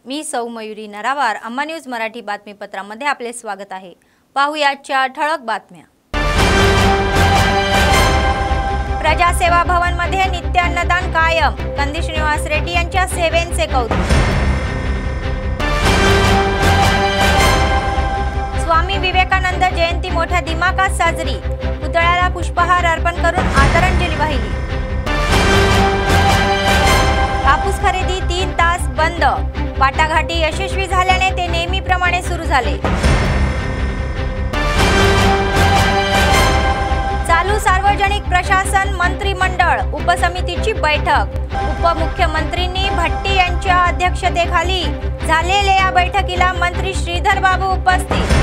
मी सौ मयुरी नरावार अम्मा न्यूज मराठी बातमीपत्रामध्ये आपले स्वागत आहे। पाहुयाच्या ठळक बातम्या। प्रजासेवा भवन मध्ये नित्य अन्नदान कायम, कंदी श्रीनिवास रेड्डी यांच्या सेवेचे कौतुक। स्वामी विवेकानंद जयंती मोठ्या दिमाखात साजरी, पुतळ्याला पुष्पहार अर्पण करून आदरांजली वाहिली। कापूस खरेदी 3 तास बंद, वाटाघाटी यशस्वी झाल्याने ते नेहमीप्रमाणे सुरू झाले। चालू सार्वजनिक प्रशासन मंत्रिमंडळ उपसमितीची बैठक, उपमुख्यमंत्रींनी भट्टी यांच्या अध्यक्षतेखाली झालेल्या या बैठकीला मंत्री श्रीधर बाबू उपस्थित।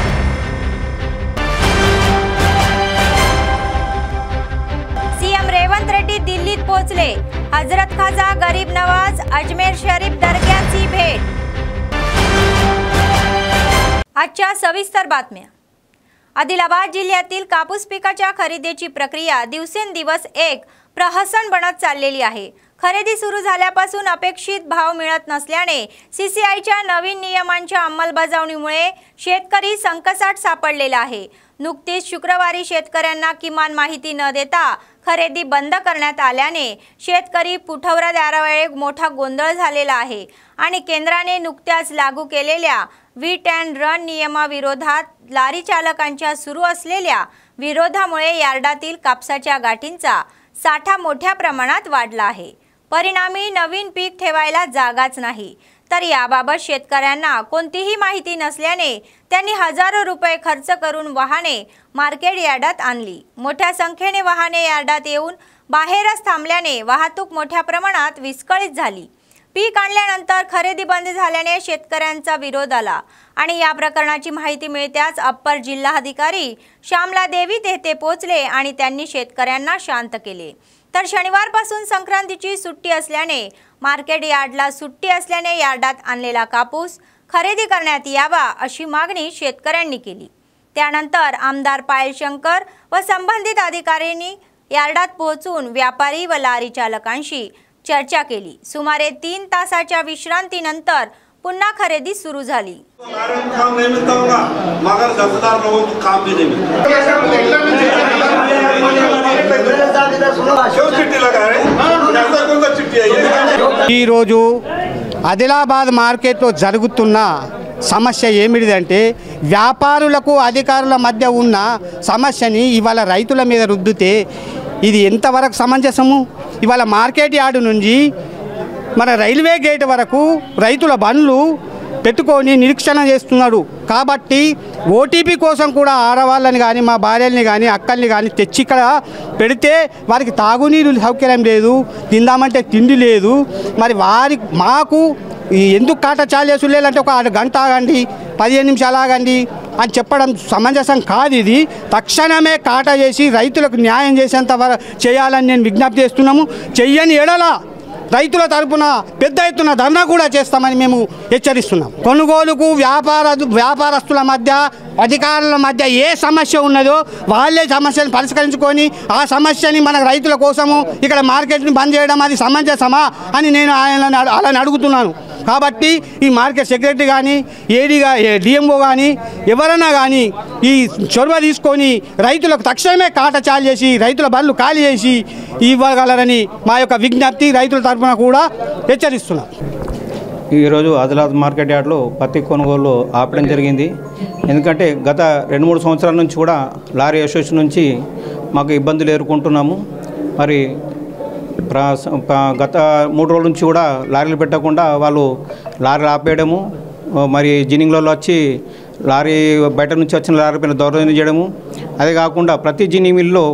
सीएम रेवंत रेड्डी दिल्लीत पोहोचले, हजरत खाजा गरीब नवाज अजमेर शरीफ दर्ग्याची भेट। आजच्या सविस्तर बातम्या। आदिलाबाद जिल्ह्यातील कापूस पिकाच्या खरेदीची प्रक्रिया दिवसेंदिवस एक प्रहसन बनत चाललेली आहे। खरेदी सुरू झाल्यापासून अपेक्षित भाव मिळत नसल्याने सीसीआयच्या नवीन नियमांच्या अंमलबजावणीमुळे शेतकरी संकटात सापडलेला आहे। नुकतीच शुक्रवारी शेतकऱ्यांना किमान माहिती न देता खरेदी बंद करण्यात आल्याने शेतकरी पुठवरा दारावेळी मोठा गोंधळ झालेला आहे आणि केंद्राने नुकत्याच लागू केलेल्या वीट अँड रन नियमाविरोधात लारी चालकांच्या सुरू असलेल्या विरोधामुळे यार्डातील कापसाच्या गाठींचा साठा मोठ्या प्रमाणात वाढला आहे। परिणामी नवीन पीक ठेवायला जागाच नाही, तर याबाबत शेतकऱ्यांना कोणतीही माहिती नसल्याने त्यांनी हजारो रुपये खर्च करून वाहने मार्केट यार्डात आणली। मोठ्या संख्येने वाहने यार्डात येऊन बाहेरच थांबल्याने वाहतूक मोठ्या प्रमाणात विस्कळीत झाली। पीक आणल्यानंतर खरेदी बंद झाल्याने शेतकऱ्यांचा विरोध आला आणि या प्रकरणाची माहिती मिळताच अप्पर जिल्हाधिकारी श्यामला देवी तेथे पोहोचले आणि त्यांनी शेतकऱ्यांना शांत केले। तर शनिवारपासून संक्रांतीची सुट्टी असल्याने मार्केट यार्डला सुट्टी असल्याने यार्डात आणलेला कापूस खरेदी करण्यात यावा अशी मागणी शेतकऱ्यांनी केली। त्यानंतर आमदार पायल शंकर व संबंधित अधिकाऱ्यांनी यार्डात पोहोचून व्यापारी व लारी चालकांशी चर्चा केली। सुमारे 3 तासाच्या विश्रांतीनंतर पुन्हा खरेदी सुरू झाली। ఈ రోజు ఆదిలాబాద్ మార్కెట్లో జరుగుతున్న సమస్య ఏమిటిదంటే వ్యాపారులకు అధికారుల మధ్య ఉన్న సమస్యని ఇవాళ రైతుల మీద రుద్దితే ఇది ఎంతవరకు సమంజసము? ఇవాళ మార్కెట్ యార్డు నుంచి మన రైల్వే గేట్ వరకు రైతుల బండ్లు పెట్టుకొని నిరీక్షణ చేస్తున్నాడు। కాబట్టి ఓటీపీ కోసం కూడా ఆడవాళ్ళని కానీ మా భార్యల్ని కానీ అక్కల్ని కానీ తెచ్చి ఇక్కడ పెడితే వారికి తాగునీరు సౌకర్యం లేదు, తిందామంటే తిండి లేదు। మరి మాకు ఎందుకు కాటచాలు చేసులేదంటే ఒక గంట ఆగండి, 15 నిమిషాలు ఆగండి అని చెప్పడం సమంజసం కాదు। ఇది తక్షణమే కాట చేసి రైతులకు న్యాయం చేసేంత చేయాలని నేను విజ్ఞప్తి చేస్తున్నాము। చెయ్యని ఎడల రైతుల తరపున పెద్ద ఎత్తున ధర్నా కూడా చేస్తామని మేము హెచ్చరిస్తున్నాం। కొనుగోలుకు వ్యాపారస్తుల మధ్య అధికారుల మధ్య ఏ సమస్య ఉన్నదో వాళ్ళే సమస్యను పరిష్కరించుకొని ఆ సమస్యని మన రైతుల కోసము ఇక్కడ మార్కెట్ని బంద్ చేయడం అది సమంజసమా అని నేను అలా అడుగుతున్నాను। కాబట్టి ఈ మార్కెట్ సెక్రటరీ కానీ డిఎంఓ కానీ ఎవరైనా కానీ ఈ చొరవ తీసుకొని రైతులకు తక్షణమే కాటచాలు చేసి రైతుల బండ్లు ఖాళీ చేసి ఇవ్వగలరని మా యొక్క విజ్ఞప్తి రైతుల తరఫున కూడా హెచ్చరిస్తున్నాం। ఈరోజు ఆదిలాబాద్ మార్కెట్ యార్డ్లో పత్తి కొనుగోలు ఆపడం జరిగింది। ఎందుకంటే గత 2-3 సంవత్సరాల నుంచి కూడా లారీ అసోసియేషన్ నుంచి మాకు ఇబ్బందులు ఎదుర్కొంటున్నాము। మరి గత 3 రోజుల నుంచి కూడా లారీలు పెట్టకుండా వాళ్ళు లారీలు ఆపేయడము, మరి జిన్నింగ్లలో వచ్చి లారీ బయట నుంచి వచ్చిన లారీ పైన దౌర్జన్యం చేయడము, అదే కాకుండా ప్రతి జిన్నింగ్ మిల్లులో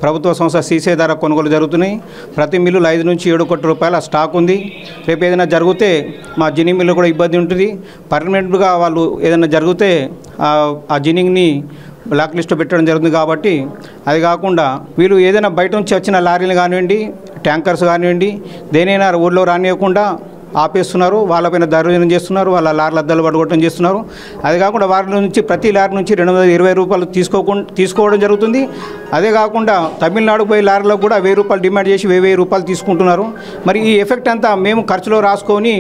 ప్రభుత్వ సంస్థ సీసీ ద్వారా కొనుగోలు జరుగుతున్నాయి। ప్రతి మిల్లులో 5 నుంచి 7 కోట్ల రూపాయల స్టాక్ ఉంది। రేపు ఏదైనా జరిగితే మా జిన్నింగ్ మిల్లు కూడా ఇబ్బంది ఉంటుంది। పర్మనెంట్గా వాళ్ళు ఏదైనా జరిగితే ఆ జిన్నింగ్ని బ్లాక్ లిస్ట్ పెట్టడం జరుగుతుంది। కాబట్టి అది కాకుండా వీళ్ళు ఏదైనా బయట నుంచి వచ్చిన లారీలు కానివ్వండి, ట్యాంకర్స్ కానివ్వండి, దేనైనా ఊళ్ళో రానియకుండా ఆపేస్తున్నారు, వాళ్ళపైన దౌర్జన్యం చేస్తున్నారు, వాళ్ళ లారీలు అద్దాలు పడగొట్టడం చేస్తున్నారు. అది కాకుండా వారి నుంచి ప్రతి లారీ నుంచి 220 రూపాయలు తీసుకోవడం జరుగుతుంది. అదే కాకుండా తమిళనాడుకు పోయి లారీలకు కూడా 1000 రూపాయలు డిమాండ్ చేసి 1000 రూపాయలు తీసుకుంటున్నారు. మరి ఈ ఎఫెక్ట్ అంతా మేము ఖర్చులో రాసుకొని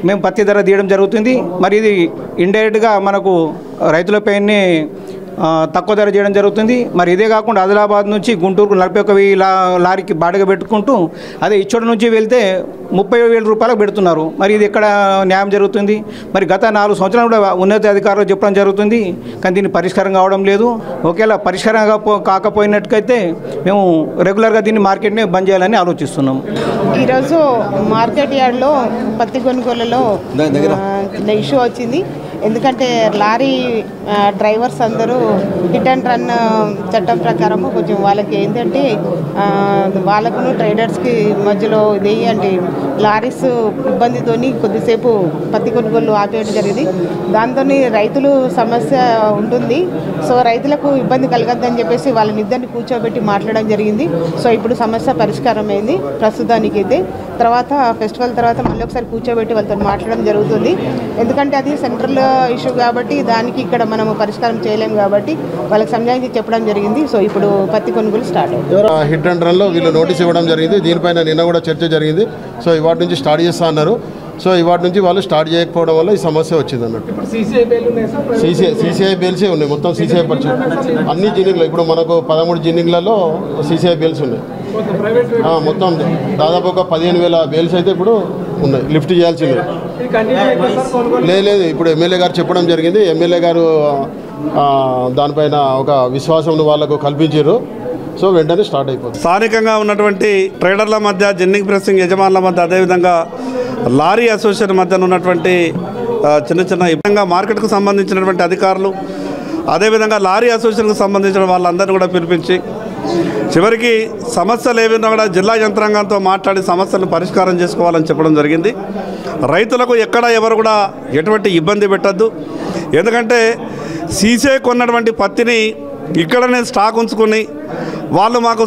మేము పత్తి ధర తీయడం జరుగుతుంది. మరి ఇది ఇండైరెక్ట్గా మనకు రైతులపైనే తక్కువ ధర చేయడం జరుగుతుంది. మరి ఇదే కాకుండా ఆదిలాబాద్ నుంచి గుంటూరుకు 41,000 లారీకి బాడిగ పెట్టుకుంటూ అదే ఇచ్చోడ నుంచి వెళ్తే 30,000 రూపాయలకు పెడుతున్నారు. మరి ఇది ఎక్కడ న్యాయం జరుగుతుంది? మరి గత 4 సంవత్సరాలు కూడా ఉన్నతాధికారులు చెప్పడం జరుగుతుంది, కానీ దీన్ని పరిష్కారం కావడం లేదు. ఒకవేళ పరిష్కారం కాకపోయినట్టుకైతే మేము రెగ్యులర్గా దీన్ని మార్కెట్ని బంద్ చేయాలని ఆలోచిస్తున్నాము. ఈరోజు మార్కెట్ యార్డ్లో పత్తి కొనుగోలులో ఇష్యూ వచ్చింది. ఎందుకంటే లారీ డ్రైవర్స్ అందరూ హిట్ అండ్ రన్ చట్టం ప్రకారము కొంచెం వాళ్ళకి ఏంటంటే వాళ్ళకును ట్రేడర్స్కి మధ్యలో ఇది అంటే లారీస్ ఇబ్బందితో కొద్దిసేపు పత్తి కొనుగోలు ఆపేయడం జరిగింది. దాంతో రైతులు సమస్య ఉంటుంది. సో రైతులకు ఇబ్బంది కలగద్దని చెప్పేసి వాళ్ళని ఇద్దరిని కూర్చోబెట్టి మాట్లాడడం జరిగింది. సో ఇప్పుడు సమస్య పరిష్కారం అయింది ప్రస్తుతానికి అయితే. తర్వాత ఫెస్టివల్ తర్వాత మళ్ళీ ఒకసారి కూర్చోబెట్టి వాళ్ళతో మాట్లాడడం జరుగుతుంది. ఎందుకంటే అది సెంట్రల్ ఇష్యూ కాబట్టి దానికి ఇక్కడ మనము పరిష్కారం చేయలేము కాబట్టి వాళ్ళకి సంజాయించి చెప్పడం జరిగింది. సో ఇప్పుడు పత్తి కొనుగోలు స్టార్ట్ అయింది. హిట్ అండ్ రన్లో వీళ్ళు నోటీస్ ఇవ్వడం జరిగింది. దీనిపైన నిన్న కూడా చర్చ జరిగింది. సో ఇవాటి నుంచి స్టార్ట్ చేస్తా అన్నారు. సో ఇవాటి నుంచి వాళ్ళు స్టార్ట్ చేయకపోవడం వల్ల ఈ సమస్య వచ్చింది అన్నట్టు. సీసీఐ బేల్సే ఉన్నాయి, మొత్తం సీసీఐ పరిచయం అన్ని జిన్నింగ్లో. ఇప్పుడు మనకు 13 జిన్నింగ్లలో సీసీఐ బేల్స్ ఉన్నాయి. మొత్తం దాదాపు ఒక 15,000 బేల్స్ అయితే ఇప్పుడు ఉన్నాయి, లిఫ్ట్ చేయాల్సింది. లేదు, ఇప్పుడు ఎమ్మెల్యే గారు చెప్పడం జరిగింది. ఎమ్మెల్యే గారు దానిపైన ఒక విశ్వాసం వాళ్ళకు కల్పించారు. సో వెంటనే స్టార్ట్ అయిపోతుంది. స్థానికంగా ఉన్నటువంటి ట్రేడర్ల మధ్య, జిన్నింగ్ ప్రెస్సింగ్ యజమానుల మధ్య, అదేవిధంగా లారీ అసోసియేషన్ మధ్య ఉన్నటువంటి చిన్న విధంగా మార్కెట్కు సంబంధించినటువంటి అధికారులు, అదేవిధంగా లారీ అసోసియేషన్కు సంబంధించిన వాళ్ళందరినీ కూడా పిలిపించి చివరికి సమస్యలు ఏమైనా కూడా జిల్లా యంత్రాంగంతో మాట్లాడి సమస్యలను పరిష్కారం చేసుకోవాలని చెప్పడం జరిగింది. రైతులకు ఎక్కడ ఎవరు కూడా ఎటువంటి ఇబ్బంది పెట్టద్దు. ఎందుకంటే సీసే కొన్నటువంటి పత్తిని ఇక్కడనే స్టాక్ ఉంచుకుని వాళ్ళు మాకు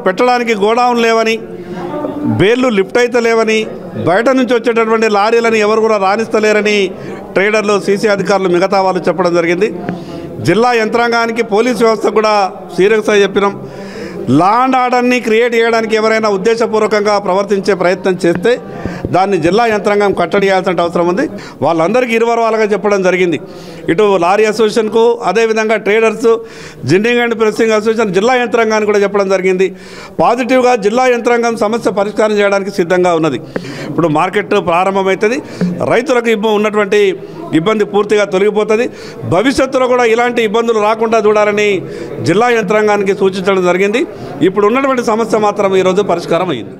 పెట్టడానికి గోడౌన్ లేవని, బేళ్ళు లిఫ్ట్ అయితే లేవని, బయట నుంచి వచ్చేటటువంటి లారీలను ఎవరు కూడా రాణిస్తలేరని ట్రేడర్లు, సీసీ అధికారులు, మిగతా వాళ్ళు చెప్పడం జరిగింది. జిల్లా యంత్రాంగానికి, పోలీస్ వ్యవస్థ కూడా సీరియస్గా చెప్పినాం. లా అండ్ ఆర్డర్ని క్రియేట్ చేయడానికి ఎవరైనా ఉద్దేశపూర్వకంగా ప్రవర్తించే ప్రయత్నం చేస్తే దాన్ని జిల్లా యంత్రాంగం కట్టడి చేయాల్సిన అవసరం ఉంది. వాళ్ళందరికీ ఇరువరవాలుగా చెప్పడం జరిగింది. ఇటు లారీ అసోసియేషన్కు, అదేవిధంగా traders, ginning and pressing association జిల్లా యంత్రాంగాన్ని కూడా చెప్పడం జరిగింది. పాజిటివ్గా జిల్లా యంత్రాంగం సమస్య పరిష్కారం చేయడానికి సిద్ధంగా ఉన్నది. ఇప్పుడు మార్కెట్ ప్రారంభమవుతుంది, రైతులకు ఉన్నటువంటి ఇబ్బంది పూర్తిగా తొలగిపోతుంది. భవిష్యత్తులో కూడా ఇలాంటి ఇబ్బందులు राకుండా చూడాలని జిల్లా యంత్రాంగానికి సూచించడం జరిగింది. ఇప్పుడు ఉన్నటువంటి సమస్య మాత్రం ఈ రోజు పరిష్కారం అయ్యింది.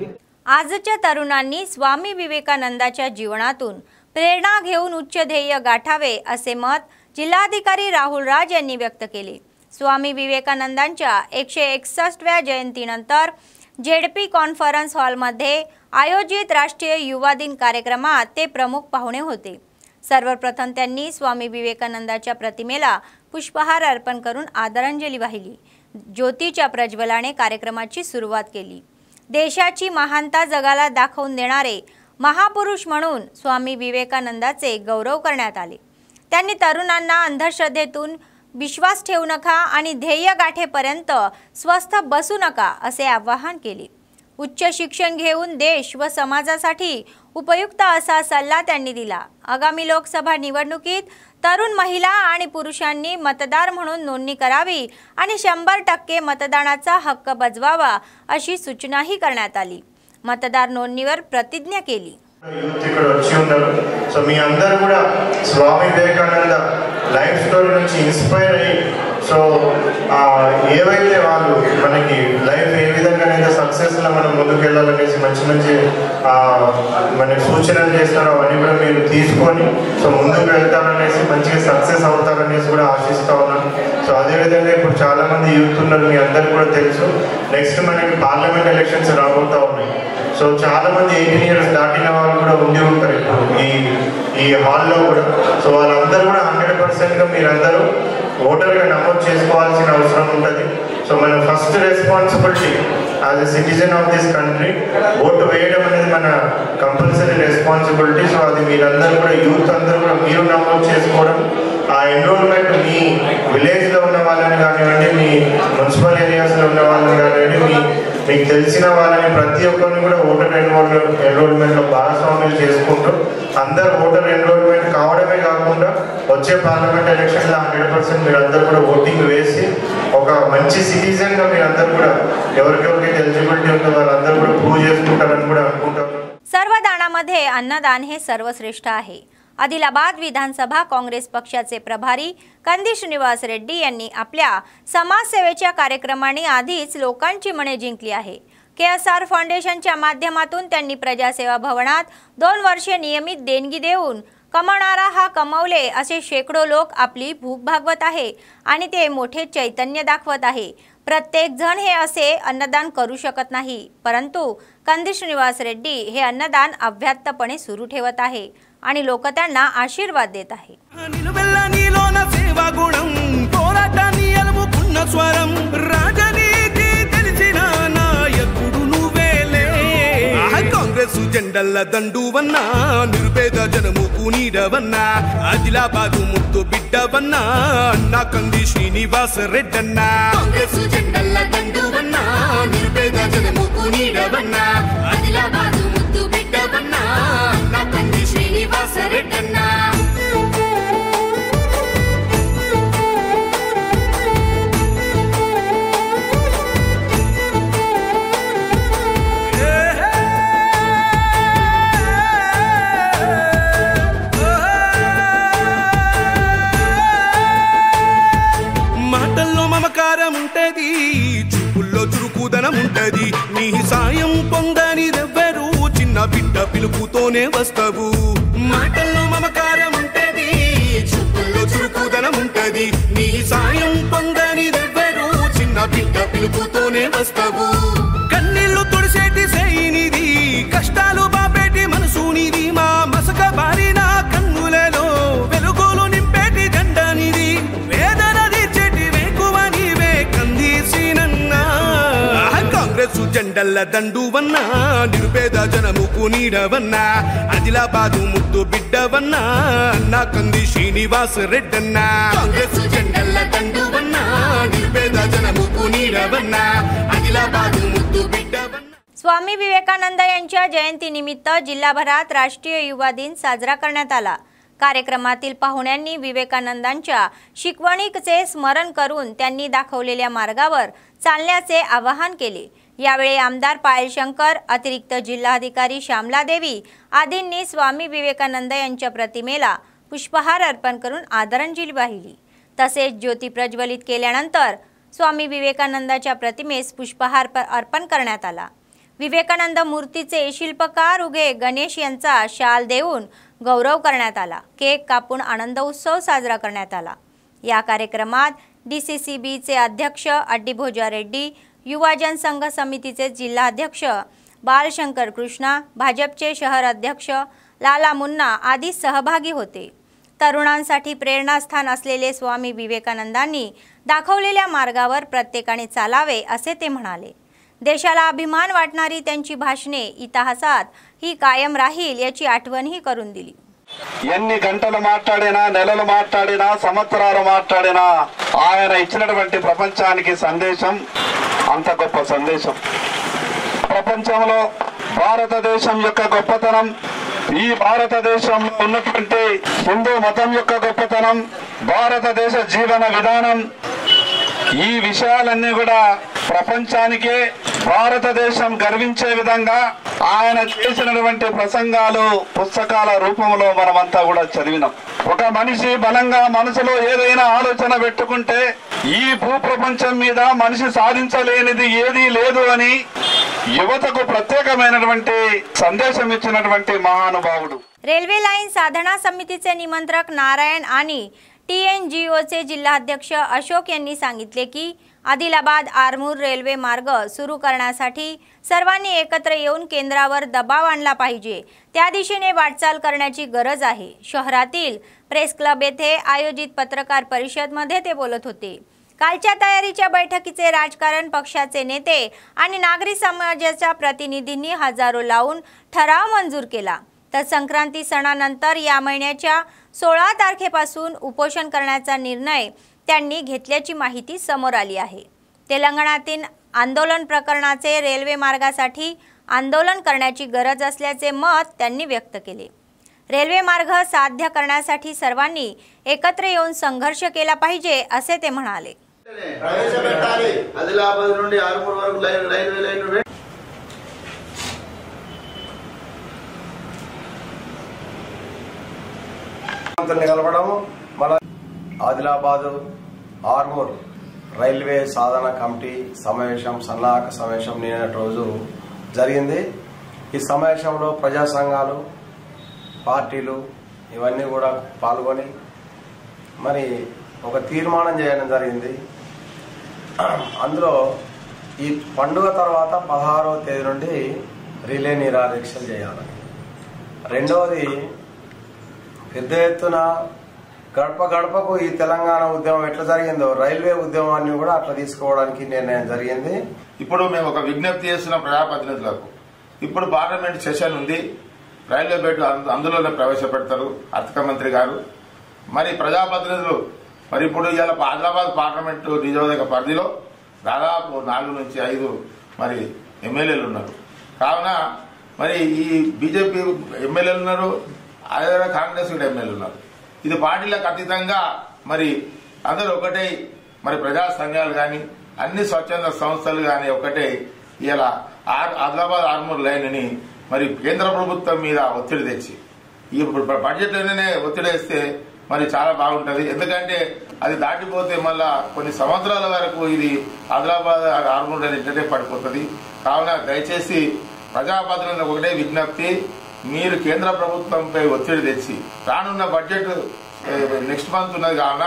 आजच्या तरुणांनी स्वामी विवेकानंदाच्या जीवनातून प्रेरणा घेऊन उच्च ध्येय गाठावे असे मत जिल्हाधिकारी राहुल राज यांनी व्यक्त केले. स्वामी विवेकानंदांच्या 161व्या जयंतीनंतर जेडपी कॉन्फरन्स हॉलमध्ये आयोजित राष्ट्रीय युवा दिन कार्यक्रमात ते प्रमुख पाहुणे होते. सर्वप्रथम त्यांनी स्वामी विवेकानंदाच्या प्रतिमेला पुष्पहार अर्पण करून आदरांजली वाहिली. ज्योतीच्या प्रज्वलाने कार्यक्रमाची सुरुवात केली. देशाची महानता जगाला दाखवून देणारे महापुरुष म्हणून स्वामी विवेकानंदाचे गौरव करण्यात आले. त्यांनी तरुणांना अंधश्रद्धेतून विश्वास ठेवू नका आणि ध्येय गाठेपर्यंत स्वस्थ बसू नका असे आवाहन केले. उच्च शिक्षण घेऊन देश व समाजासाठी उपयुक्त असा सल्ला त्यांनी दिला. आगामी लोकसभा निवडणुकीत तरुण महिला आणि पुरुषांनी मतदार म्हणून नोंदणी करावी आणि 100% मतदानाचा हक्क बजवावा अशी सूचनाही करण्यात आली. मतदार नोंदणीवर प्रतिज्ञा केली. సో మీ అందరూ కూడా స్వామి వివేకానంద లైఫ్ స్టోరీ నుంచి ఇన్స్పైర్ అయ్యి సో ఏవైతే వాళ్ళు మనకి లైఫ్ ఏ విధంగానైతే సక్సెస్లో మనం ముందుకు వెళ్ళాలనేసి మంచి మంచి మనకి సూచనలు చేస్తారో అవన్నీ కూడా మీరు తీసుకొని సో ముందుకు వెళ్తారనేసి మంచిగా సక్సెస్ అవుతారనేసి కూడా ఆశిస్తూ ఉన్నాను. సో అదేవిధంగా ఇప్పుడు చాలామంది యూత్ ఉన్నారు, మీ అందరికీ కూడా తెలుసు. నెక్స్ట్ మనకి పార్లమెంట్ ఎలక్షన్స్ రాబోతూ ఉన్నాయి. సో చాలామంది 18 years దాటిన వాళ్ళు కూడా ఉండి ఉంటారు ఇప్పుడు ఈ హాల్లో కూడా. సో వాళ్ళందరూ కూడా 100%గా మీరందరూ ఓటర్గా నమోదు చేసుకోవాల్సిన అవసరం ఉంటుంది. సో మన first responsibility as a citizen of this country vote వేయడం అనేది మన కంపల్సరీ రెస్పాన్సిబిలిటీ. సో అది మీరందరూ కూడా యూత్ అందరూ కూడా మీరు నమోదు చేసుకోవడం, ఆ ఎన్రోల్మెంట్ మీ విలేజ్లో ఉన్న వాళ్ళని కానివ్వండి, మీ మున్సిపల్ ఏరియాస్లో ఉన్న వాళ్ళని కానివ్వండి, మీకు తెలిసిన వాళ్ళని ప్రతి ఒక్కరిని కూడా ఓటర్ ఎన్రోల్మెంట్లో భాగస్వామ్యం చేసుకుంటూ అందరూ ఓటర్ ఎన్రోల్మెంట్ కావడమే కాకుండా వచ్చే పార్లమెంట్ ఎలక్షన్లో 100% మీరందరూ కూడా ఓటింగ్ వేసి ఒక మంచి సిటిజన్గా మీరందరూ కూడా ఎవరికెవరికి ఎలిజిबिलिटी ఉందో వాళ్ళందరూ కూడా ప్రూవ్ చేసుకుంటారని కూడా అనుకుంటాం. सर्वदानामध्ये अन्नदान हे सर्वश्रेष्ठ आहे. आदिलाबाद विधानसभा काँग्रेस पक्षाचे प्रभारी कंदी श्रीनिवास रेड्डी यांनी आपल्या समाजसेवेच्या कार्यक्रमांनी आधीच लोकांची मने जिंकली आहे. KSR फाउंडेशनच्या माध्यमातून त्यांनी प्रजासेवा भवनात 2 वर्षे नियमित देणगी देऊन कमवणारा हा कमवले असे शेकडो लोक आपली भूक भागवत आहे आणि ते मोठे चैतन्य दाखवत आहे. प्रत्येक जण हे असे अन्नदान करू शकत नाही, परंतु कंदी श्रीनिवास रेड्डी हे अन्नदान अव्याहतपणे सुरू ठेवत आहे आणि लोक त्यांना आशीर्वाद देत आहे. కాంగ్రెస్ జెండల దండువన్నా నిరుపేద జనముకు నీడవన్నా ఆదిలాబాదు ముద్దు బిడ్డవన్నా అన్నా కంది శ్రీనివాస రెడ్డన్నా. కాంగ్రెస్ జెండల దండువన్నా నిరుపేద జనముకు నీడవన్నా ఆదిలాబాదు ముద్దు బిడ్డవన్నా అన్నా కంది శ్రీనివాస రెడ్డన్నా. ఉంటది, చూపుల్లో చురుకుదనం ఉంటది, నీ సాయం పొందనిదెవ్వరు చిన్న బిడ్డ పిలుపుతోనే వస్తావు. మాటల్లో మమకారం ఉంటది, చూపుల్లో చురుకుదనం ఉంటది, నీ సాయం పొందనిదెవ్వరు చిన్న బిడ్డ పిలుపుతోనే వస్తావు. కన్నీళ్లు తుడిసేటి సేయినిది, కష్టాలు బాపేటి మనసునిది, మా మసక బారిన కన్నులలో వెలుగులు నింపేటి జెండానిది, వేదన తీర్చేటి వేకువ నీవే కందీసినన్నా. కాంగ్రెస్ జెండల దండువన్నా నిరుపేద జనముకు నీడవన్నా ఆదిలాబాదు ముద్దు బిడ్డవన్నా అన్నా కంది శ్రీనివాస రెడ్డన్నా. కాంగ్రెస్ జెండల దండువన్నా నిరుపేద జనముకు నీడవన్నా ఆదిలాబాదు ముద్దు బిడ్డవన్నా. स्वामी विवेकानंद यांच्या जयंतीनिमित्त जिल्हाभरात राष्ट्रीय युवा दिन साजरा करण्यात आला. कार्यक्रमातील पाहुण्यांनी विवेकानंदांच्या शिकवणीचे स्मरण करून त्यांनी दाखवलेल्या मार्गावर चालण्याचे आवाहन केले. यावेळी आमदार पायल शंकर, अतिरिक्त जिल्हाधिकारी श्यामला देवी आदींनी स्वामी विवेकानंद यांच्या प्रतिमेला पुष्पहार अर्पण करून आदरांजली वाहिली. तसेच ज्योती प्रज्वलित केल्यानंतर स्वामी विवेकानंदाच्या प्रतिमेस पुष्पहार अर्पण करण्यात आला. विवेकानंद मूर्तीचे शिल्पकार उगे गणेश यांचा शाल देऊन गौरव करण्यात आला. केक कापून आनंद उत्सव साजरा करण्यात आला. या कार्यक्रमात DCCBचे अध्यक्ष अड्डीभोजा रेड्डी, युवा जनसंघ समितीचे जिल्हाध्यक्ष बालशंकर कृष्णा, भाजपचे शहर अध्यक्ष लाला मुन्ना आदी सहभागी होते. तरुणांसाठी प्रेरणास्थान असलेले स्वामी विवेकानंदांनी दाखवलेल्या मार्गावर प्रत्येकाने चालावे असे ते म्हणाले. देशाला अभिमान वाटणारी त्यांची भाषणे इतिहासात ही कायम राहील याची आठवणही करून दिली. ఎన్ని గంటలు మాట్లాడినా, నెలలు మాట్లాడినా, సంవత్సరాలు మాట్లాడినా ఆయన ఇచ్చినటువంటి ప్రపంచానికి సందేశం అంత గొప్ప సందేశం. ప్రపంచంలో భారతదేశం యొక్క గొప్పతనం, ఈ భారతదేశంలో ఉన్నటువంటి హిందూ మతం యొక్క గొప్పతనం, భారతదేశ జీవన విధానం, ఈ విషయాలన్నీ కూడా ప్రపంచానికే భారతదేశం గర్వించే విధంగా ఆయన చేసినటువంటి ప్రసంగాలు పుస్తకాల రూపంలో మనమంతా కూడా చదివినాం. ఒక మనిషి బలంగా మనసులో ఏదైనా ఆలోచన పెట్టుకుంటే ఈ భూప్రపంచం మీద మనిషి సాధించలేనిది ఏదీ లేదు అని యువతకు ప్రత్యేకమైనటువంటి సందేశం ఇచ్చినటువంటి మహానుభావుడు. रेल्वे लाईन साधना समितीचे निमंत्रक नारायण आणि TNGOचे जिल्हाध्यक्ष अशोक यांनी सांगितले की आदिलाबाद आरमूर रेल्वे मार्ग सुरू करण्यासाठी सर्वांनी एकत्र येऊन केंद्रावर दबाव आणला पाहिजे. त्या दिशेने वाटचाल करण्याची गरज आहे. शहरातील प्रेस क्लब येथे आयोजित पत्रकार परिषदेमध्ये ते बोलत होते. कालच्या तयारीच्या बैठकीचे राजकारण, पक्षाचे नेते आणि नागरिक समाजाच्या प्रतिनिधींनी हजारो लावून ठराव मंजूर केला। तर संक्रांती सणानंतर या महिन्याच्या 16 तारखेपासून उपोषण करण्याचा निर्णय त्यांनी घेतल्याची माहिती समोर आली आहे। तेलंगणातील आंदोलन प्रकरणाचे रेल्वे मार्गासाठी आंदोलन करण्याची गरज असल्याचे मत त्यांनी व्यक्त केले। रेल्वे मार्ग साध्य करण्यासाठी सर्वांनी एकत्र येऊन संघर्ष केला पाहिजे असे ते म्हणाले। आदिलाबाद నుండి ఆర్మూర్ వరకు రైల్వే లైన్ కలపడం మన ఆదిలాబాద్ ఆర్మూర్ రైల్వే సాధన కమిటీ సమావేశం సన్నాహక సమావేశం నిన్నటి రోజు జరిగింది। ఈ సమావేశంలో ప్రజా సంఘాలు, పార్టీలు ఇవన్నీ కూడా పాల్గొని మరి ఒక తీర్మానం చేయడం జరిగింది। అందులో ఈ పండుగ తర్వాత 16వ తేదీ నుండి రిలే నిరాదీక్షలు చేయాలి। రెండవది పెద్ద ఎత్తున గడప గడపకు ఈ తెలంగాణ ఉద్యమం ఎట్లా జరిగిందో రైల్వే ఉద్యమాన్ని కూడా అట్లా తీసుకోవడానికి నిర్ణయం జరిగింది। ఇప్పుడు మేము ఒక విజ్ఞప్తి చేస్తున్న ప్రజాప్రతినిధులకు, ఇప్పుడు పార్లమెంట్ సెషన్ ఉంది, రైల్వే బెడ్ అందులోనే ప్రవేశపెడతారు ఆర్థిక మంత్రి గారు। మరి ప్రజాప్రతినిధులు మరి ఇప్పుడు ఇవాళ ఆదిలాబాద్ పార్లమెంటు నియోజకవర్గ పరిధిలో దాదాపు 4 నుంచి 5 మరి ఎమ్మెల్యేలు ఉన్నారు। కావున మరి ఈ బీజేపీ ఎమ్మెల్యేలు ఉన్నారు, అదే కాంగ్రెస్ ఎమ్మెల్యేలు ఉన్నారు। ఇది పార్టీలకు అతీతంగా మరి అందరూ ఒకటే, మరి ప్రజా సంఘాలు కానీ అన్ని స్వచ్ఛంద సంస్థలు కానీ ఒకటే ఇలా ఆదిలాబాద్ ఆర్మూర్ లైన్ ని మరి కేంద్ర ప్రభుత్వం మీద ఒత్తిడి తెచ్చి ఇప్పుడు బడ్జెట్ లోనే ఒత్తిడి వేస్తే మరి చాలా బాగుంటది। ఎందుకంటే అది దాటిపోతే మళ్ళా కొన్ని సంవత్సరాల వరకు ఇది ఆదిలాబాద్ ఆర్మూర్ లైన్ ఇంటనే పడిపోతుంది। కావున దయచేసి ప్రజాప్రతినిధులకు ఒకటే విజ్ఞప్తి, మీరు కేంద్ర ప్రభుత్వంపై ఒత్తిడి తెచ్చి రానున్న బడ్జెట్ నెక్స్ట్ మంత్ ఉన్నది కావున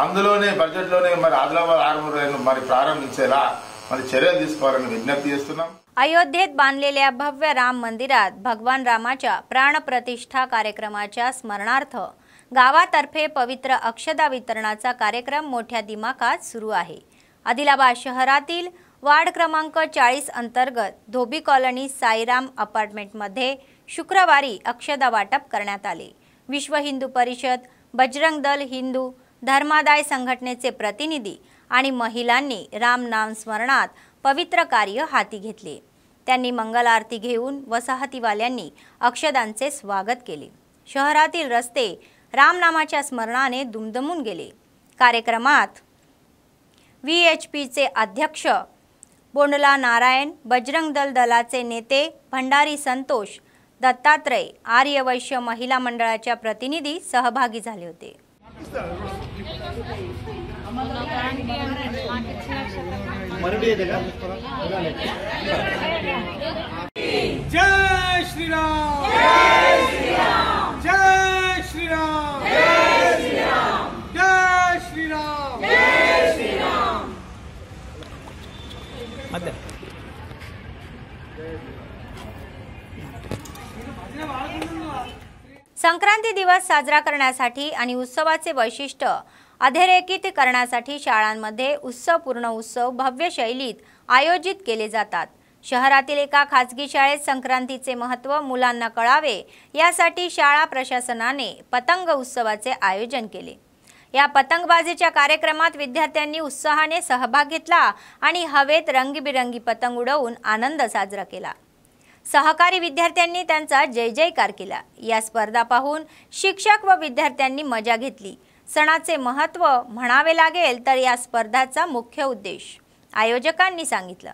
అందులోనే బడ్జెట్ లోనే మరి ఆదిలాబాద్ ఆర్మూర్ లైన్ మరి ప్రారంభించేలా మరి చర్యలు తీసుకోవాలని विज्ञप्ती చేస్తున్నాం। अयोध्येत बांधलेल्या भव्य राम मंदिरात भगवान रामाच्या प्राणप्रतिष्ठा कार्यक्रमाच्या स्मरणार्थ गावातर्फे पवित्र अक्षदा वितरणाचा कार्यक्रम मोठ्या दिमाखात सुरू आहे। आदिलाबाद शहरातील वार्ड क्रमांक 40 अंतर्गत धोबी कॉलनी साईराम अपार्टमेंटमध्ये शुक्रवारी अक्षदा वाटप करण्यात आले। विश्व हिंदू परिषद, बजरंग दल, हिंदू धर्मादाय संघटनेचे प्रतिनिधी आणि महिलांनी राम नाम स्मरणात पवित्र कार्य हाती घेतले। त्यांनी मंगल आरती घेऊन वसाहतीवाल्यांनी अक्षदांचे स्वागत केले। शहरातील रस्ते राम नामाच्या स्मरणाने दुमदमून गेले। कार्यक्रमात VHPचे अध्यक्ष बोंडला नारायण, बजरंग दल दलाचे नेते भंडारी संतोष, दत्तात्रय, आर्यवैश्य महिला मंडळाच्या प्रतिनिधी सहभागी झाले होते। जय श्री राम, जय श्री राम, जय श्री राम, जय श्री राम, जय श्री राम, जय श्री राम। संक्रांती दिवस साजरा करण्यासाठी आणि उत्सवाचे वैशिष्ट्य अधोरेखित करण्यासाठी शाळांमध्ये उत्सवपूर्ण उत्सव भव्य शैलीत आयोजित केले जातात। शहरातील एका खासगी शाळेत संक्रांतीचे महत्त्व मुलांना कळावे यासाठी शाळा प्रशासनाने पतंग उत्सवाचे आयोजन केले। या पतंगबाजीच्या कार्यक्रमात विद्यार्थ्यांनी उत्साहाने सहभाग घेतला आणि हवेत रंगीबिरंगी पतंग उडवून आनंद साजरा केला। सहकारी विद्यार्थ्यांनी त्यांचा जय जयकार केला। या स्पर्धा पाहून शिक्षक व विद्यार्थ्यांनी मजा घेतली। सणाचे महत्त्व म्हणावे लागेल तर या स्पर्धाचा मुख्य उद्देश आयोजकांनी सांगितलं।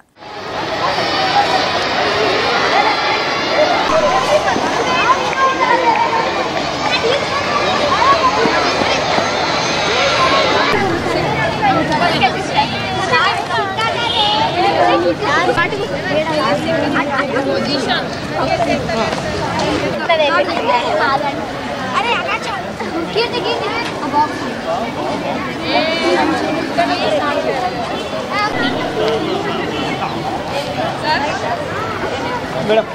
मैडम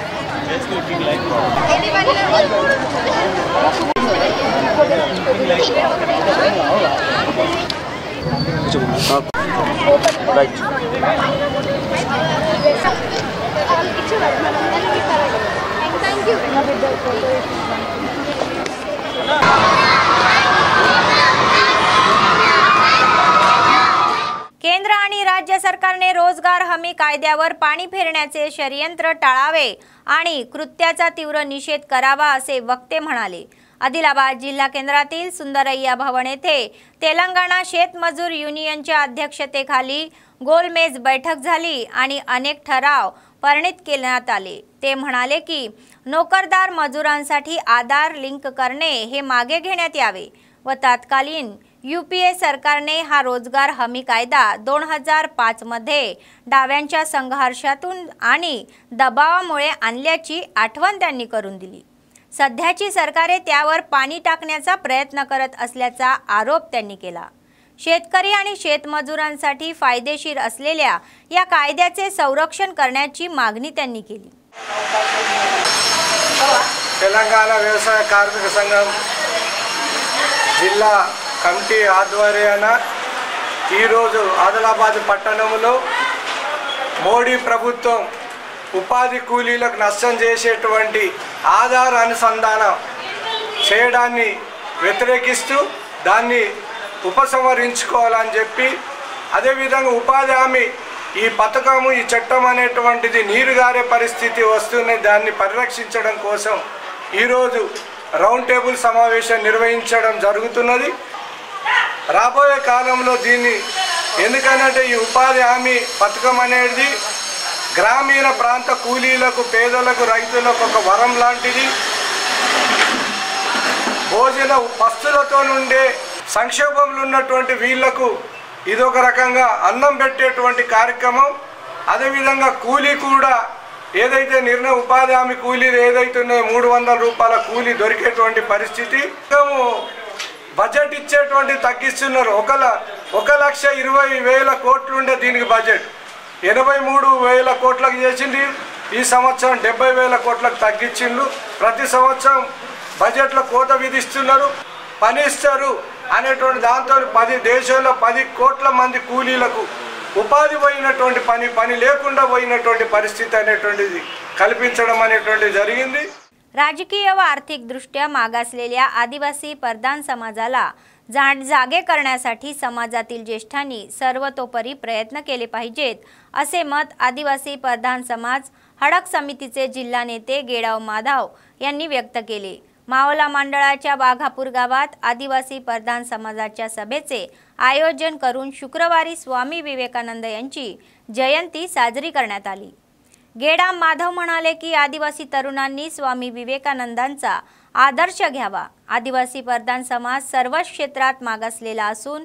केंद्र आणि राज्य सरकारने रोजगार हमी कायद्यावर पाणी फेरण्याचे षडयंत्र टाळावे आणि कृत्याचा तीव्र निषेध करावा असे वक्ते म्हणाले। आदिलाबाद जिल्हा केंद्रातील सुंदरय्या भवन येथे तेलंगणा शेतमजूर युनियनच्या अध्यक्षतेखाली गोलमेज बैठक झाली आणि अनेक ठराव परिणित करण्यात आले। ते म्हणाले की नोकरदार मजुरांसाठी आधार लिंक करणे हे मागे घेण्यात यावे व तत्कालीन यूपीए सरकारने हा रोजगार हमी कायदा 2005 मध्ये डाव्यांच्या संघर्षातून आणि दबावामुळे आणल्याची आठवण त्यांनी करून दिली। सध्याची सरकारे त्यावर पाणी टाकण्याचा प्रयत्न करत असल्याचा आरोप त्यांनी केला। शेतकरी आणि शेतमजुरांसाठी फायदेशीर असलेल्या या कायद्याचे संरक्षण करण्याची मागणी त्यांनी केली। तेलंगाणा व्यवसाय कार्मिक संघం జిల్లా కమిటీ ఆధ్వర్యాన ఈరోజు ఆదిలాబాద్ పట్టణంలో మోడీ ప్రభుత్వం ఉపాధి కూలీలకు నష్టం చేసేటువంటి ఆధార్ అనుసంధానం చేయడాన్ని వ్యతిరేకిస్తూ దాన్ని ఉపసంహరించుకోవాలని చెప్పి అదేవిధంగా ఉపాధి హామీ ఈ పథకము ఈ చట్టం అనేటువంటిది నీరుగారే పరిస్థితి వస్తున్నది, దాన్ని పరిరక్షించడం కోసం ఈరోజు రౌండ్ టేబుల్ సమావేశం నిర్వహించడం జరుగుతున్నది। రాబోయే కాలంలో దీన్ని ఎందుకనంటే ఈ ఉపాధి హామీ పథకం అనేది గ్రామీణ ప్రాంత కూలీలకు పేదలకు రైతులకు ఒక వరం లాంటిది। భోజన పస్తులతో నుండే సంక్షోభంలో ఉన్నటువంటి వీళ్లకు ఇదొక రకంగా అన్నం పెట్టేటువంటి కార్యక్రమం। అదేవిధంగా కూలీ కూడా ఏదైతే నిర్ణయ ఉపాధి హామీ కూలీ ఏదైతే 300 రూపాయల కూలీ దొరికేటువంటి పరిస్థితి, బడ్జెట్ ఇచ్చేటువంటి తగ్గిస్తున్నారు। 1,20,000 కోట్లు ఉండే దీనికి బడ్జెట్ 83,000 కోట్లకు చేసింది, ఈ సంవత్సరం 70,000 కోట్లకు తగ్గించిండ్రు। ప్రతి సంవత్సరం బడ్జెట్లో కోత విధిస్తున్నారు, పని ఇస్తారు అనేటువంటి దాంతో 10 దేశంలో 10 కోట్ల మంది కూలీలకు ఉపాధి పోయినటువంటి పని లేకుండా పోయినటువంటి పరిస్థితి అనేటువంటిది కల్పించడం అనేటువంటిది జరిగింది। राजकीय व आर्थिकदृष्ट्या मागासलेल्या आदिवासी परदान समाजाला जागे करण्यासाठी समाजातील ज्येष्ठांनी सर्वतोपरी प्रयत्न केले पाहिजेत असे मत आदिवासी परदान समाज हडक समितीचे जिल्हा नेते गेडाव माधव यांनी व्यक्त केले। मावला मंडळाच्या बाघापूर गावात आदिवासी परदान समाजाच्या सभेचे आयोजन करून शुक्रवारी स्वामी विवेकानंद यांची जयंती साजरी करण्यात आली। गेडाम माधव म्हणाले की आदिवासी तरुणांनी स्वामी विवेकानंदांचा आदर्श घ्यावा। आदिवासी परदान समाज सर्व क्षेत्रात मागासलेला असून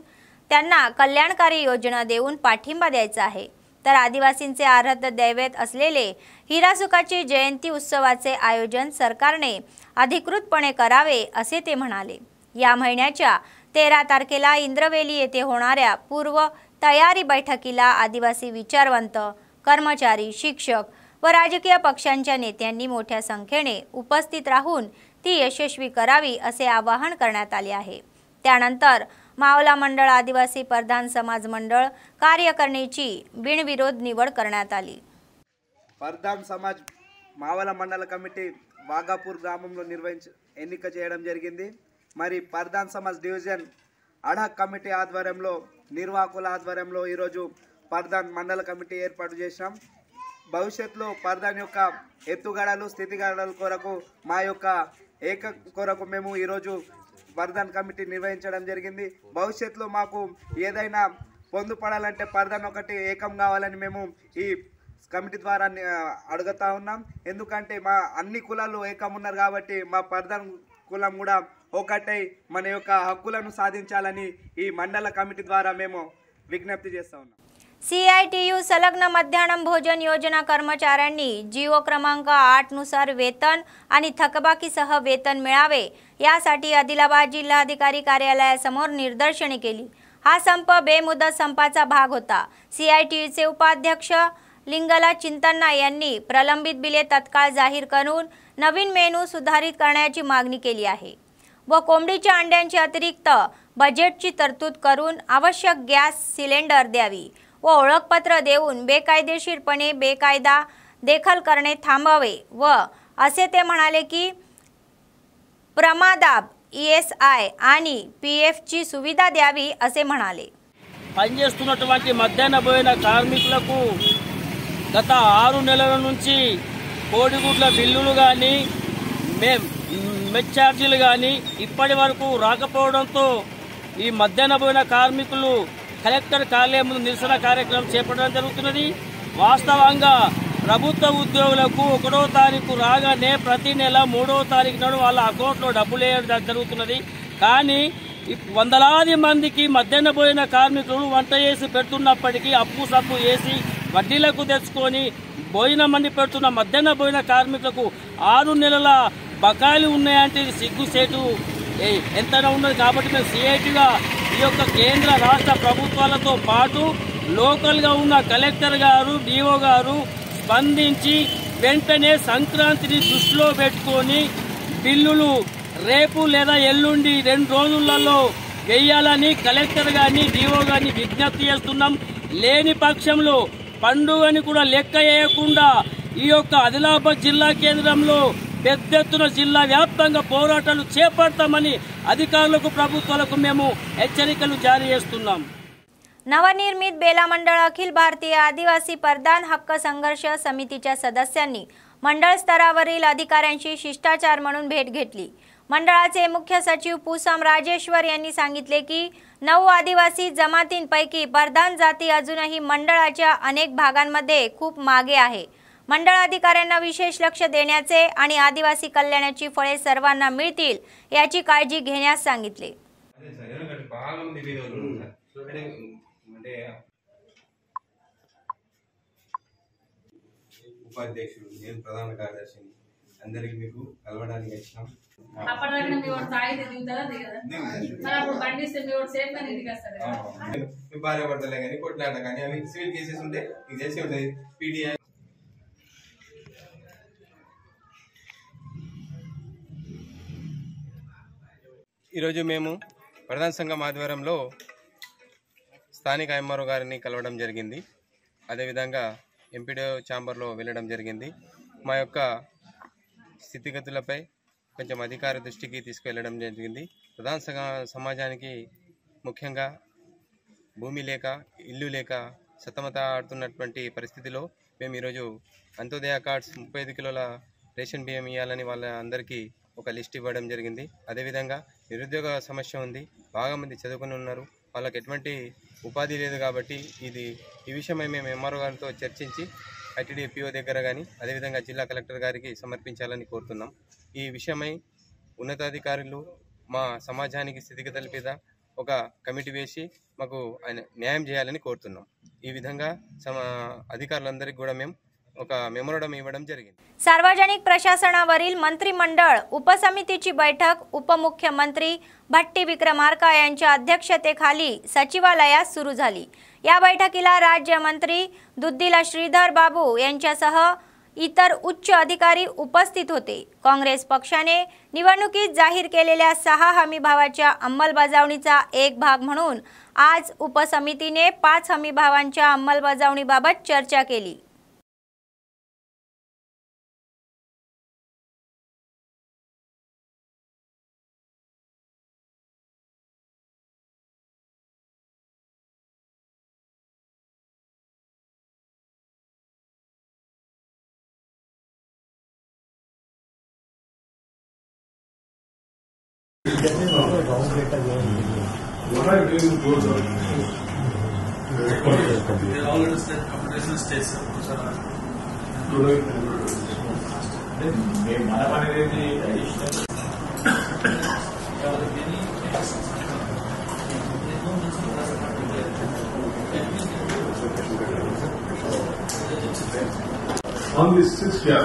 त्यांना कल्याणकारी योजना देऊन पाठिंबा द्यायचा आहे। तर आदिवासींचे आराध्य दैवत असलेले हिरासुकाची जयंती उत्सवाचे आयोजन सरकारने अधिकृतपणे करावे असे ते म्हणाले। या महिन्याच्या 13 तारखेला इंद्रवेली येथे होणाऱ्या पूर्व तयारी बैठकीला आदिवासी विचारवंत, कर्मचारी, शिक्षक व राजकीय पक्षांच्या नेत्यांनी मोठ्या संख्येने उपस्थित राहून ती यशस्वी करावी असे आवाहन करण्यात आले आहे। त्यानंतर मावला मंडळ आदिवासी परदान समाज मंडळ कार्यकारिणीची बिनविरोध निवड करण्यात आली। परदान समाज మావల మండల కమిటీ వాగాపూర్ గ్రామంలో ఎన్నిక చేయడం జరిగింది। మరి Pradhan Samaj division ad hoc committee ఆధ్వర్యంలో నిర్వాహకుల ఆధ్వర్యంలో ఈ రోజు పర్దాన్ మండల కమిటీ ఏర్పాటు చేశాం। భవిష్యత్తులో పర్దాన్ యొక్క ఎత్తుగడలు స్థితిగతుల కొరకు మా యొక్క కొరకు మేము ఈ రోజు పర్దాన్ కమిటీ నిర్వహించడం జరిగింది। భవిష్యత్తులో మాకు ఏదైనా పొందుపడాలంటే పర్దాన్ ఒకటి ఏకం కావాలని మేము ఈ కమిటీ ద్వారా అడుగుతా ఉన్నాం। ఎందుకంటే మా అన్ని కులాలు ఏకం ఉన్నారు కాబట్టి మా పర్దాన్ కులం కూడా ఒకటై మన యొక్క హక్కులను సాధించాలని ఈ మండల కమిటీ ద్వారా మేము విజ్ఞప్తి చేస్తా ఉన్నాం। CITU संलग्न मध्यान्ह भोजन योजना कर्मचाऱ्यांनी जीओ क्रमांक 8 नुसार वेतन आणि थकबाकीसह वेतन मिळावे यासाठी आदिलाबाद जिल्हाधिकारी कार्यालयासमोर निदर्शने केली। हा संप बेमुदत संपाचा भाग होता। CITUचे उपाध्यक्ष लिंगला चिंतन्ना यांनी प्रलंबित बिले तत्काळ जाहीर करून नवीन मेनू सुधारित करण्याची मागणी केली आहे व कोंबडीच्या अंड्यांचे अतिरिक्त बजेटची तरतूद करून आवश्यक गॅस सिलेंडर द्यावी व ओळखपत्र देऊन बेकायदेशीरपणे बेकायदा देखल करणे थांबावे व असे ते म्हणाले की प्रमादाब ESI आणि PFची సువిధ द्यावी असे म्हणाले. పనిచేస్తున్నటువంటి మధ్యాహ్న భోజన కార్మికులకు గత 6 నెలల నుంచి కోడిగుడ్ల బిల్లులు కానీ మెస్ ఛార్జీలు కానీ ఇప్పటి వరకు రాకపోవడంతో ఈ మధ్యాహ్న భోజన కార్మికులు కలెక్టర్ కార్యాలయం ముందు నిరసన కార్యక్రమం చేపట్టడం జరుగుతున్నది. వాస్తవంగా ప్రభుత్వ ఉద్యోగులకు 1వ తారీఖు రాగానే ప్రతి నెల 3వ తారీఖు నాడు వాళ్ళ అకౌంట్లో డబ్బులు వేయడం జరుగుతున్నది. కానీ వందలాది మందికి మధ్యాహ్న భోజన కార్మికులు వంట చేసి పెడుతున్నప్పటికీ అప్పు సప్పు వేసి వడ్డీలకు తెచ్చుకొని భోజనం మంది పెడుతున్న మధ్యాహ్న భోజన కార్మికులకు 6 నెలల బకాయిలు ఉన్నాయంటే ఇది సిగ్గుసేటు ఎంతైనా ఉన్నది. కాబట్టి మేము సిఐటిగా ఈ యొక్క కేంద్ర రాష్ట్ర ప్రభుత్వాలతో పాటు లోకల్గా ఉన్న కలెక్టర్ గారు డిఓ గారు స్పందించి వెంటనే సంక్రాంతిని దృష్టిలో పెట్టుకొని బిల్లులు రేపు లేదా ఎల్లుండి 2 రోజులలో వేయాలని కలెక్టర్ గారిని డిఓ గారిని విజ్ఞప్తి చేస్తున్నాం. లేని పక్షంలో పండుగని కూడా లెక్క వేయకుండా ఈ యొక్క ఆదిలాబాద్ జిల్లా కేంద్రంలో పెద్ద ఎత్తున జిల్లా వ్యాప్తంగా పోరాటాలు చేపడతామని అధికారులకు ప్రభుత్వాలకు మేము హెచ్చరికలు జారీ చేస్తున్నాం. नवनिर्मित बेला मंडळ अखिल भारतीय आदिवासी परदान हक्क संघर्ष समितीच्या सदस्यांनी मंडळ स्तरावरील अधिकाऱ्यांशी शिष्टाचार म्हणून भेट घेतली. मंडळाचे मुख्य सचिव पूसम राजेश्वर यांनी सांगितले की 9 आदिवासी जमातींपैकी परदान जाती अजूनही मंडळाच्या अनेक भागांमध्ये खूप मागे आहे. मंडळ अधिकाऱ्यांना विशेष लक्ष देण्याचे आणि आदिवासी कल्याणाची फळे सर्वांना मिळतील याची काळजी घेण्यास सांगितले. ఉపాధ్యక్షుడు నేను ప్రధాన కార్యదర్శిని అందరికి మీకు కలవడానికి వచ్చాం. అప్పటిదాకా మీ వాడు తాగితే దిగుతారా దిగదా? మరి అప్పుడు బండిస్తే మీ వాడు సేఫ్ గా ఇంటికి వస్తాడు కదా. మీ భార్య భర్తలే కానీ కొట్లాట కానీ అవి సివిల్ కేసెస్ ఉంటే మీకు తెలిసి ఉంటుంది. PDI ఈరోజు మేము ప్రధాన సంఘం ఆధ్వర్యంలో స్థానిక ఎంఆర్ఓ గారిని కలవడం జరిగింది. అదేవిధంగా ఎంపీడీఓ ఛాంబర్లో వెళ్ళడం జరిగింది. మా యొక్క స్థితిగతులపై కొంచెం అధికార దృష్టికి తీసుకువెళ్ళడం జరిగింది. ప్రధాన సమాజానికి ముఖ్యంగా భూమి లేక ఇల్లు లేక సతమత ఆడుతున్నటువంటి పరిస్థితిలో మేము ఈరోజు అంత్యోదయ కార్డ్స్ 35 కిలోల రేషన్ బియ్యం ఇవ్వాలని వాళ్ళ అందరికీ ఒక లిస్ట్ ఇవ్వడం జరిగింది. అదేవిధంగా నిరుద్యోగ సమస్య ఉంది, బాగా మంది చదువుకుని ఉన్నారు, వాళ్ళకి ఎటువంటి ఉపాధి లేదు. కాబట్టి ఈ విషయమై మేము ఎంఆర్ఓ గారితో చర్చించి ఐటీడీ పిఓ దగ్గర కానీ అదేవిధంగా జిల్లా కలెక్టర్ గారికి సమర్పించాలని కోరుతున్నాం. ఈ విషయమై ఉన్నతాధికారులు మా సమాజానికి స్థితిగతుల మీద ఒక కమిటీ వేసి మాకు న్యాయం చేయాలని కోరుతున్నాం. ఈ విధంగా అధికారులందరికీ కూడా మేము ఒక మెमोरंडम इव्वడం జరిగింది. सार्वजनिक प्रशासनावरील मंत्रिमंडळ उपसमितीची बैठक उपमुख्यमंत्री भट्टी विक्रमार्का यांच्या अध्यक्षतेखाली सचिवालयात सुरू झाली. या बैठकीला राज्यमंत्री दुद्दीला श्रीधर बाबू यांच्यासह इतर उच्च अधिकारी उपस्थित होते. काँग्रेस पक्षाने निवडणुकीत जाहीर केलेल्या 6 हमीभावाच्या अंमलबजावणीचा एक भाग म्हणून आज उपसमितीने 5 हमीभावांच्या अंमलबजावणीबाबत चर्चा केली. On this 6th year,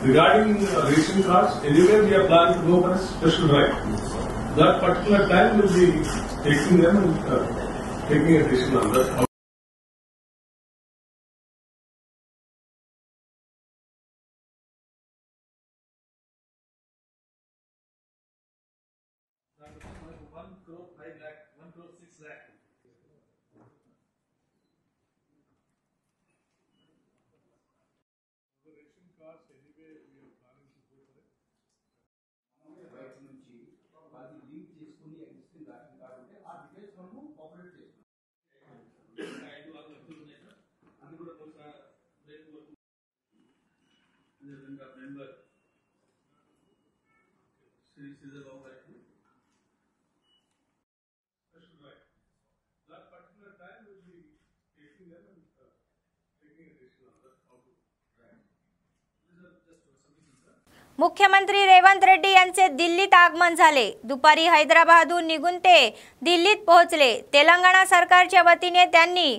regarding ration cards, anyway we are planning to go for a special drive. That particular time will be taking them and taking a decision on that. cards anyway we are planning to go for it. బయట నుంచి అది link చేసుకుని existing ration card ఉంటే ఆ details మనము operate చేస్తాం. అది కూడా కొంత రేపు వరకు మెంబర్ శ్రీ శ్రీధర్బాబు గారికి special right. That particular time will be taking them and taking a decision on that how to right. These are just submissions, sir. मुख्यमंत्री रेवंत रेड्डी यांचे दिल्लीत आगमन झाले. दुपारी हैदराबादहून निघून ते दिल्लीत पोहोचले. तेलंगणा सरकारच्या वतीने त्यांनी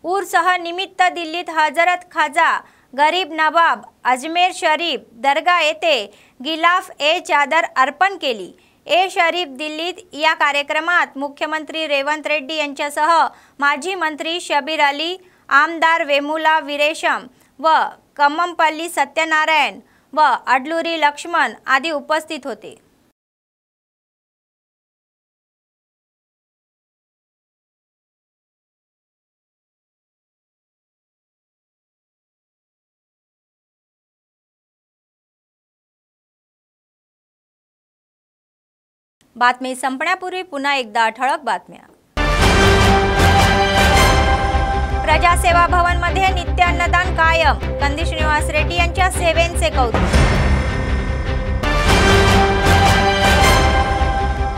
उर्सह निमित्त दिल्लीत हजरत खाजा गरीब नवाब अजमेर शरीफ दर्गा येथे गिलाफ ए चादर अर्पण केली. ए शरीफ दिल्लीत या कार्यक्रमात मुख्यमंत्री रेवंत रेड्डी यांच्यासह माजी मंत्री शबीर अली, आमदार वेमुला वीरेशम व कम्मपल्ली सत्यनारायण व अडलूरी लक्ष्मण आदी उपस्थित होते. बातमी संपण्यापूर्वी पुन्हा एकदा ठळक बातम्या. प्रजासेवा भवन मध्ये नित्य अन्नदान कायम. कंदी श्रीनिवास रेड्डी यांच्या सेवेंचे कौतुक.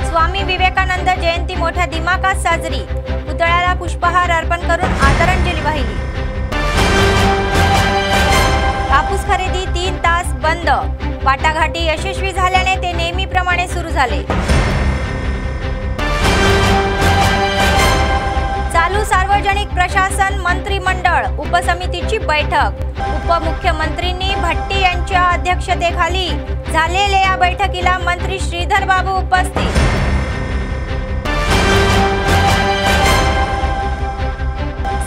स्वामी विवेकानंद जयंती मोठ्या दिमाखात साजरी. पुतळ्याला पुष्पहार अर्पण करून आदरांजली वाहिली. कापूस खरेदी 3 तास बंद. वाटाघाटी यशस्वी झाल्याने ते नेहमीप्रमाणे सुरू झाले. चालू सार्वजनिक प्रशासन मंत्रिमंडळ उपसमितीची बैठक. उपमुख्यमंत्रींनी भट्टी यांच्या अध्यक्षतेखाली झालेल्या या बैठकीला मंत्री श्रीधर बाबू उपस्थित.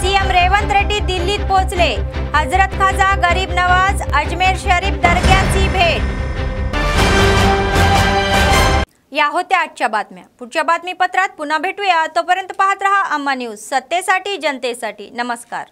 सीएम रेवंत रेड्डी दिल्लीत पोहोचले. हजरत खाजा गरीब नवाज अजमेर शरीफ दर्ग्याची भेट. या होत्या आजच्या बातम्या. पुढच्या बातमीपत्रात पुन्हा भेटूया. तोपर्यंत पाहत रहा अम्मा न्यूज, सत्तेसाठी जनतेसाठी. नमस्कार.